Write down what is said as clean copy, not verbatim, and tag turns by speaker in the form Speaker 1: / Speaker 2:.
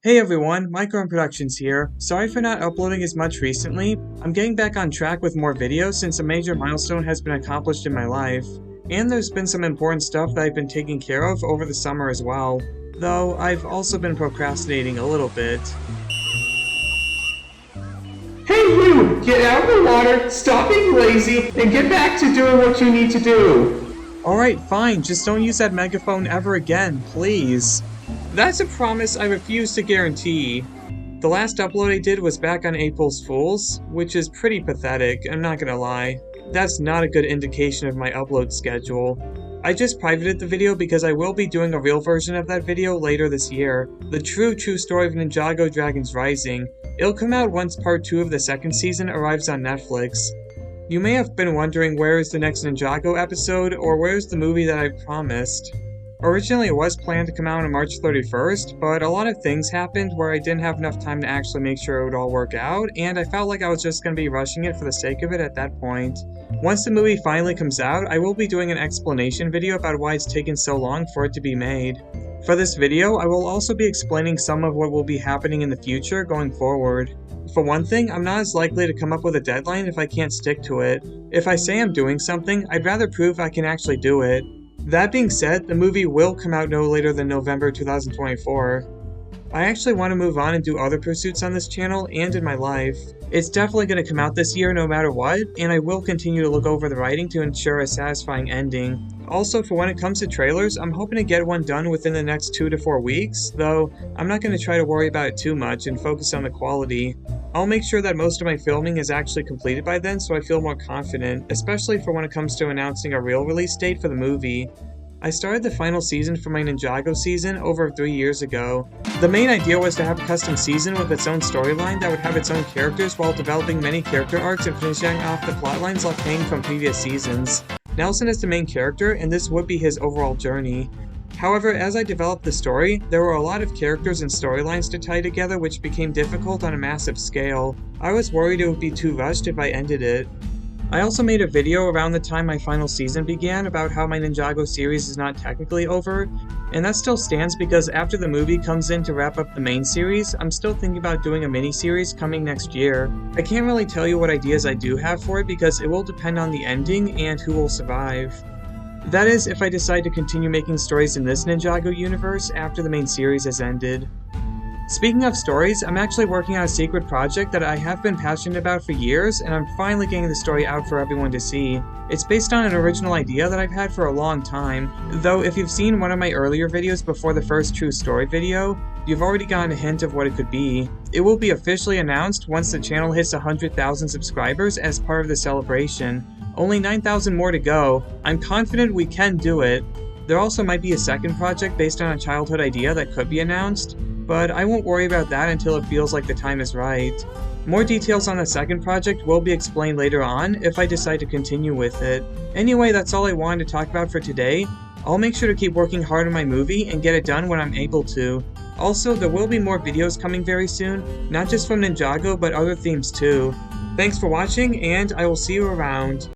Speaker 1: Hey everyone, Micron Productions here. Sorry for not uploading as much recently. I'm getting back on track with more videos since a major milestone has been accomplished in my life. And there's been some important stuff that I've been taking care of over the summer as well. Though I've also been procrastinating a little bit.
Speaker 2: Hey you! Get out of the water, stop being lazy, and get back to doing what you need to do!
Speaker 1: Alright, fine, just don't use that megaphone ever again, please. That's a promise I refuse to guarantee. The last upload I did was back on April's Fools, which is pretty pathetic, I'm not gonna lie. That's not a good indication of my upload schedule. I just privated the video because I will be doing a real version of that video later this year. The true story of Ninjago Dragons Rising. It'll come out once part 2 of the second season arrives on Netflix. You may have been wondering where is the next Ninjago episode, or where's the movie that I promised. Originally it was planned to come out on March 31st, but a lot of things happened where I didn't have enough time to actually make sure it would all work out, and I felt like I was just going to be rushing it for the sake of it at that point. Once the movie finally comes out, I will be doing an explanation video about why it's taken so long for it to be made. For this video, I will also be explaining some of what will be happening in the future going forward. For one thing, I'm not as likely to come up with a deadline if I can't stick to it. If I say I'm doing something, I'd rather prove I can actually do it. That being said, the movie will come out no later than November 2024. I actually want to move on and do other pursuits on this channel and in my life. It's definitely going to come out this year no matter what, and I will continue to look over the writing to ensure a satisfying ending. Also, for when it comes to trailers, I'm hoping to get one done within the next 2 to 4 weeks, though I'm not going to try to worry about it too much and focus on the quality. I'll make sure that most of my filming is actually completed by then so I feel more confident, especially for when it comes to announcing a real release date for the movie. I started the final season for my Ninjago season over 3 years ago. The main idea was to have a custom season with its own storyline that would have its own characters while developing many character arcs and finishing off the plotlines left hanging from previous seasons. Nelson is the main character, and this would be his overall journey. However, as I developed the story, there were a lot of characters and storylines to tie together which became difficult on a massive scale. I was worried it would be too rushed if I ended it. I also made a video around the time my final season began about how my Ninjago series is not technically over, and that still stands because after the movie comes in to wrap up the main series, I'm still thinking about doing a miniseries coming next year. I can't really tell you what ideas I do have for it because it will depend on the ending and who will survive. That is, if I decide to continue making stories in this Ninjago universe after the main series has ended. Speaking of stories, I'm actually working on a secret project that I have been passionate about for years, and I'm finally getting the story out for everyone to see. It's based on an original idea that I've had for a long time, though if you've seen one of my earlier videos before the first true story video, you've already gotten a hint of what it could be. It will be officially announced once the channel hits 100,000 subscribers as part of the celebration. Only 9,000 more to go. I'm confident we can do it. There also might be a second project based on a childhood idea that could be announced, but I won't worry about that until it feels like the time is right. More details on the second project will be explained later on if I decide to continue with it. Anyway, that's all I wanted to talk about for today. I'll make sure to keep working hard on my movie and get it done when I'm able to. Also, there will be more videos coming very soon, not just from Ninjago but other themes too. Thanks for watching, and I will see you around.